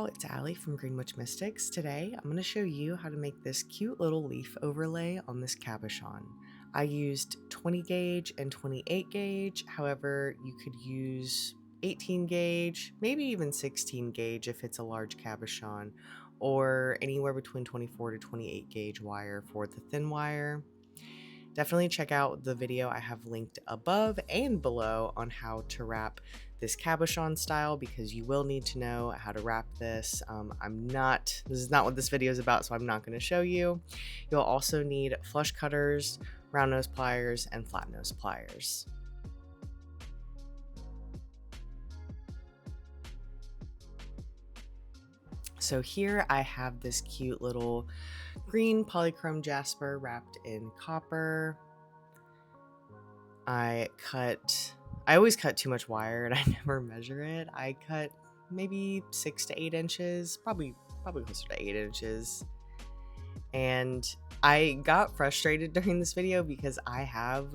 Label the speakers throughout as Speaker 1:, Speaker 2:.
Speaker 1: y'all, it's Allie from Green Witch Mystics. Today I'm going to show you how to make this cute little leaf overlay on this cabochon. I used 20 gauge and 28 gauge, however you could use 18 gauge, maybe even 16 gauge if it's a large cabochon, or anywhere between 24 to 28 gauge wire for the thin wire. Definitely check out the video I have linked above and below on how to wrap this cabochon style, because you will need to know how to wrap this. This is not what this video is about, so I'm not going to show you. You'll also need flush cutters, round nose pliers, and flat nose pliers. So here I have this cute little green polychrome jasper wrapped in copper. I always cut too much wire and I never measure it. I cut maybe 6 to 8 inches, probably closer to 8 inches. And I got frustrated during this video because I have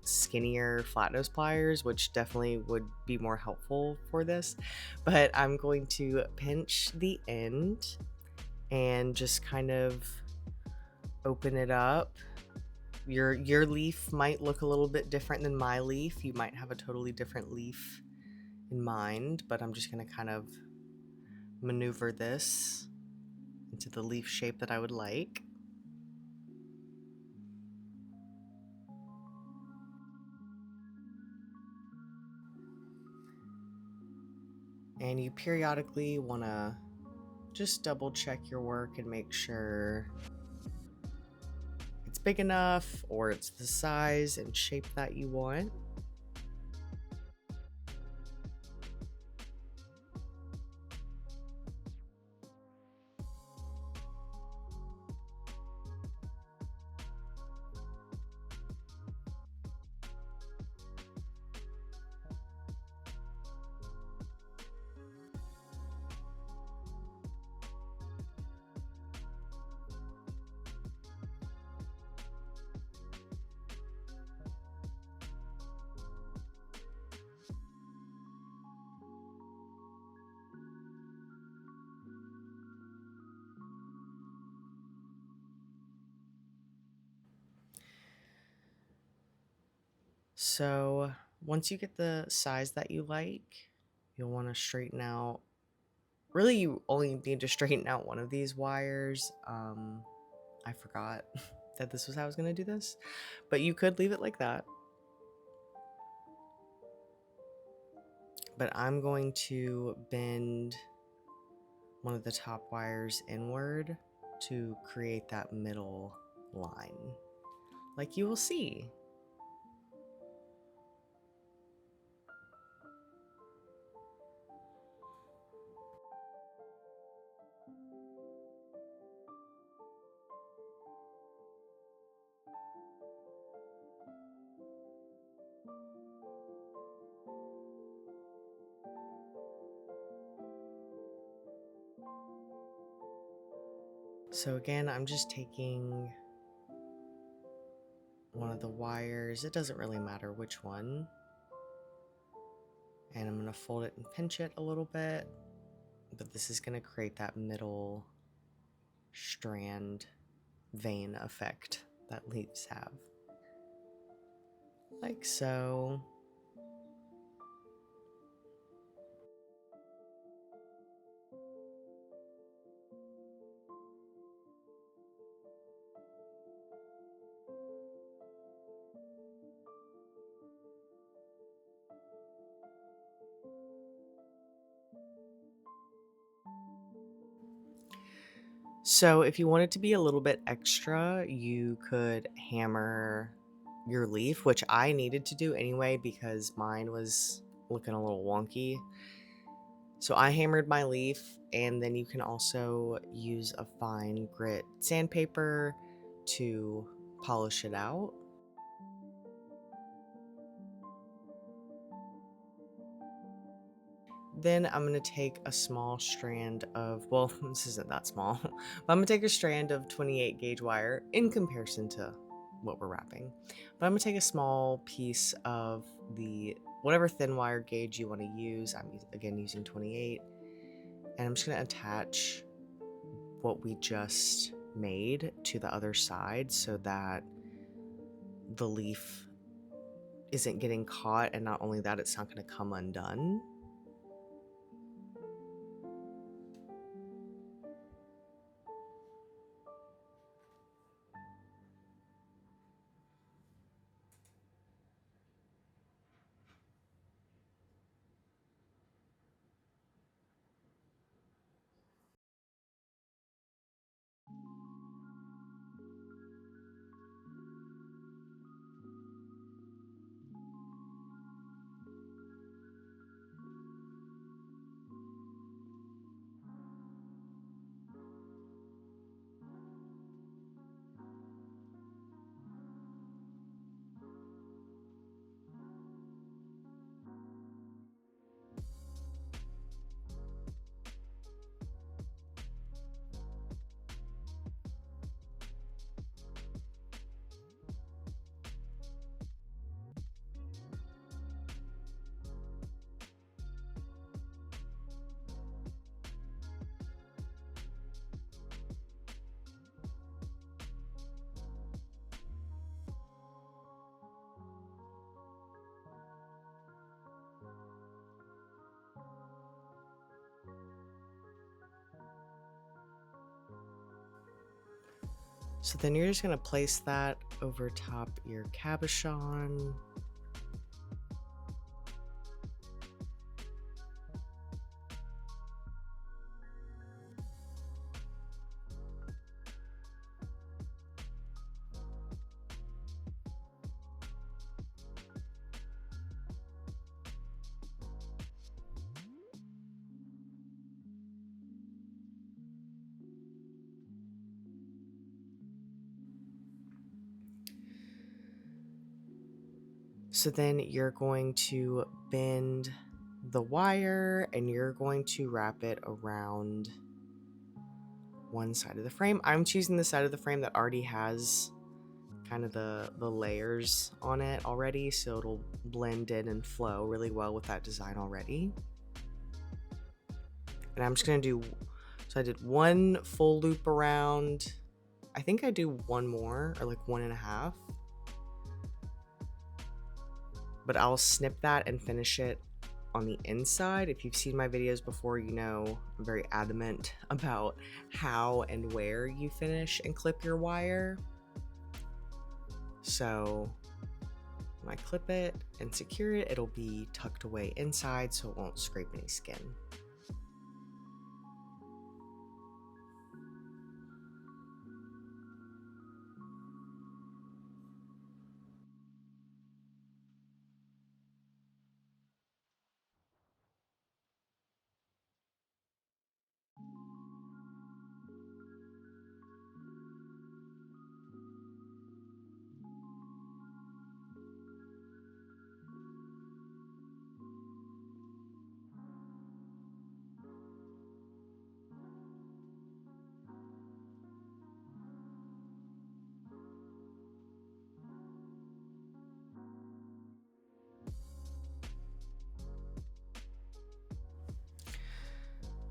Speaker 1: skinnier flat nose pliers, which definitely would be more helpful for this. But I'm going to pinch the end and just kind of open it up. Your leaf might look a little bit different than my leaf. You might have a totally different leaf in mind, but I'm just going to kind of maneuver this into the leaf shape that I would like. And you periodically want to just double check your work and make sure it's big enough or it's the size and shape that you want. So once you get the size that you like, you'll want to straighten out. Really, you only need to straighten out one of these wires. I forgot that this was how I was going to do this, but you could leave it like that. But I'm going to bend one of the top wires inward to create that middle line, like you will see. So again, I'm just taking one of the wires, it doesn't really matter which one, and I'm going to fold it and pinch it a little bit, but this is going to create that middle strand vein effect that leaves have, like so. So if you want it to be a little bit extra, you could hammer your leaf, which I needed to do anyway because mine was looking a little wonky. So I hammered my leaf, and then you can also use a fine grit sandpaper to polish it out. Then I'm going to take a small strand of, well, this isn't that small, but I'm going to take a strand of 28 gauge wire in comparison to what we're wrapping. But I'm going to take a small piece of the whatever thin wire gauge you want to use. I'm again using 28. And I'm just going to attach what we just made to the other side so that the leaf isn't getting caught, and not only that, it's not going to come undone. So then you're just going to place that over top your cabochon. So then you're going to bend the wire and you're going to wrap it around one side of the frame. I'm choosing the side of the frame that already has kind of the layers on it already, so it'll blend in and flow really well with that design already. And I'm just going to do, so I did one full loop around. I think I do one more, or like 1.5. But I'll snip that and finish it on the inside. If you've seen my videos before, you know I'm very adamant about how and where you finish and clip your wire. So when I clip it and secure it, it'll be tucked away inside so it won't scrape any skin.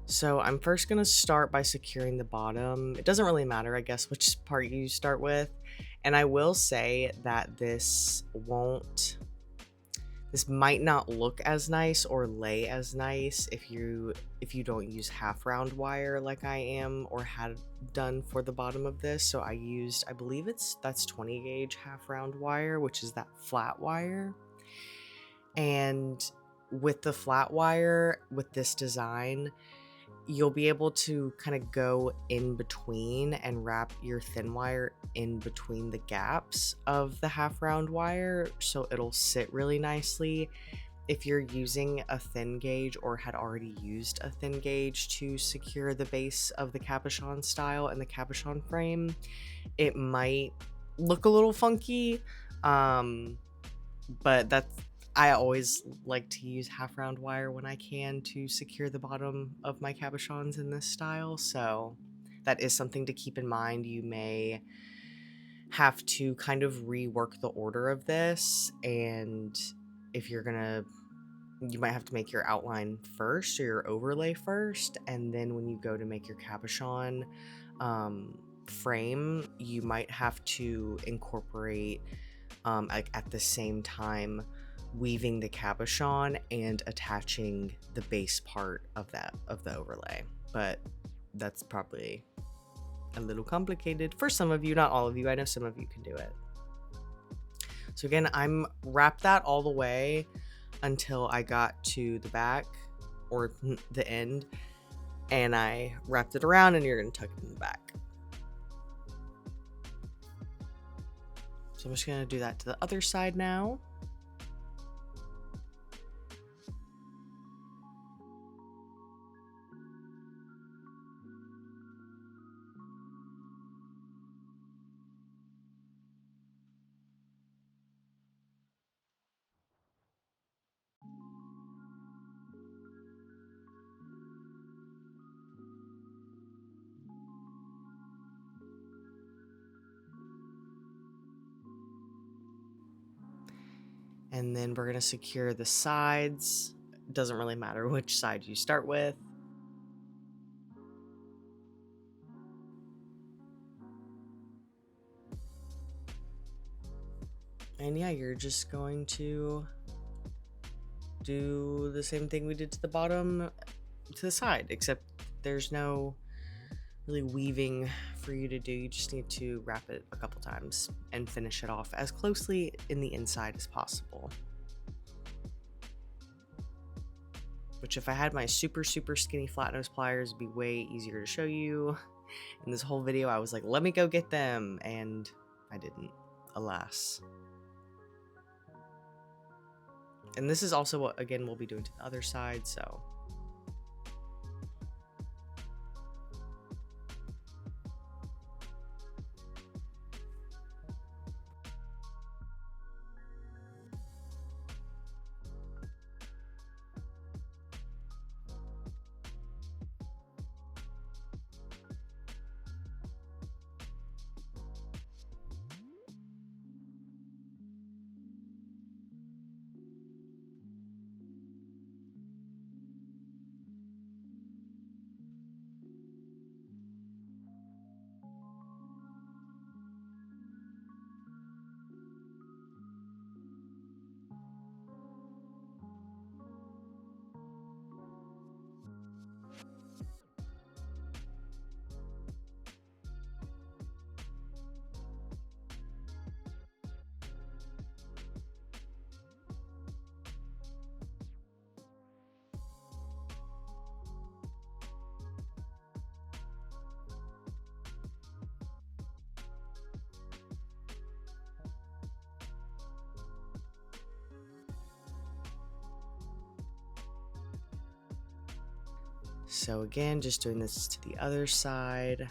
Speaker 1: So I'm first going to start by securing the bottom. It doesn't really matter, I guess, which part you start with. And I will say that this might not look as nice or lay as nice if you don't use half round wire like I am or had done for the bottom of this. So I used, I believe that's 20 gauge half round wire, which is that flat wire. And with the flat wire, with this design, you'll be able to kind of go in between and wrap your thin wire in between the gaps of the half round wire, so it'll sit really nicely. If you're using a thin gauge or had already used a thin gauge to secure the base of the cabochon style and the cabochon frame, it might look a little funky, but I always like to use half round wire when I can to secure the bottom of my cabochons in this style, so that is something to keep in mind. You may have to kind of rework the order of this, and if you're gonna you might have to make your outline first or your overlay first, and then when you go to make your cabochon frame, you might have to incorporate like at the same time weaving the cabochon and attaching the base part of the overlay. But that's probably a little complicated for some of you, not all of you. I know some of you can do it. So again, I'm wrapped that all the way until I got to the back or the end, and I wrapped it around, and you're going to tuck it in the back. So I'm just going to do that to the other side now. And then we're going to secure the sides. It doesn't really matter which side you start with. And yeah, you're just going to do the same thing we did to the bottom to the side, except there's no really weaving for you to do. You just need to wrap it a couple times and finish it off as closely in the inside as possible. Which, if I had my super skinny flat nose pliers, it'd be way easier to show you. In this whole video, I was like, let me go get them, and I didn't, alas. And this is also what, again, we'll be doing to the other side, so. So again, just doing this to the other side.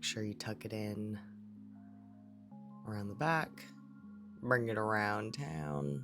Speaker 1: Make sure you tuck it in around the back, bring it around town.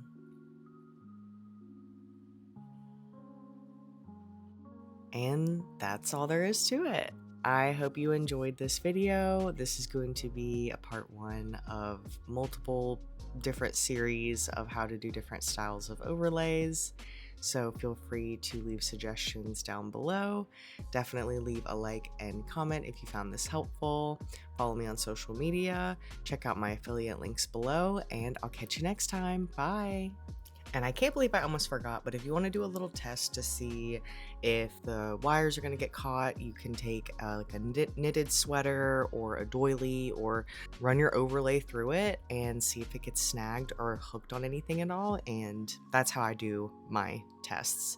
Speaker 1: And that's all there is to it. I hope you enjoyed this video. This is going to be a part 1 of multiple different series of how to do different styles of overlays. So feel free to leave suggestions down below. Definitely leave a like and comment if you found this helpful. Follow me on social media. Check out my affiliate links below, and I'll catch you next time. Bye. And I can't believe I almost forgot, but if you want to do a little test to see if the wires are going to get caught, you can take like a knitted sweater or a doily, or run your overlay through it and see if it gets snagged or hooked on anything at all. And that's how I do my tests.